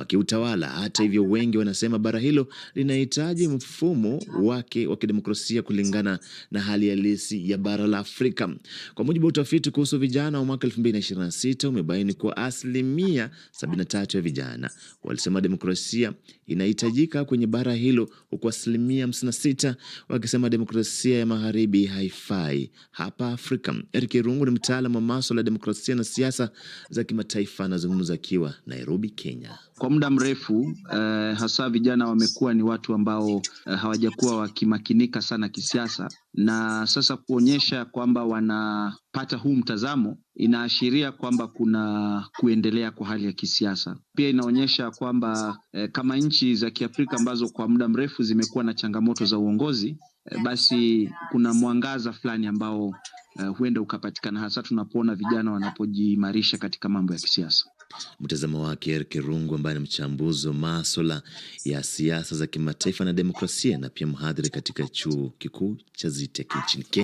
kiutawala. Hata hivyo, wengi wanasema bara hilo linahitaji mfumo wake wa kidemokrasia kulingana na hali halisi ya bara la Afrika. Kwa mujibu wa utafiti kuhusu vijana wa mwaka 2026 umebaini kuwa asilimia 73 ya vijana walisema demokrasia inahitajika kwenye bara hilo, huku asilimia 56 wakisema demokrasia ya magharibi haifai hapa Afrika. Eric Irungu ni mtaalamu wa masuala ya demokrasia na siasa za kimataifa, anazungumza akiwa Nairobi, Kenya. Kwa muda mrefu hasa vijana wamekuwa ni watu ambao hawajakuwa wakimakinika sana kisiasa, na sasa kuonyesha kwamba wanapata huu mtazamo inaashiria kwamba kuna kuendelea kwa hali ya kisiasa. Pia inaonyesha kwamba kama nchi za Kiafrika ambazo kwa muda mrefu zimekuwa na changamoto za uongozi, basi kuna mwangaza fulani ambao huenda ukapatikana, hasa tunapoona vijana wanapojiimarisha katika mambo ya kisiasa. Mtazamo wake Eric Irungu, ambaye ni mchambuzi wa masuala ya siasa za kimataifa na demokrasia na pia mhadhiri katika chuo kikuu cha Zitec nchini Kenya.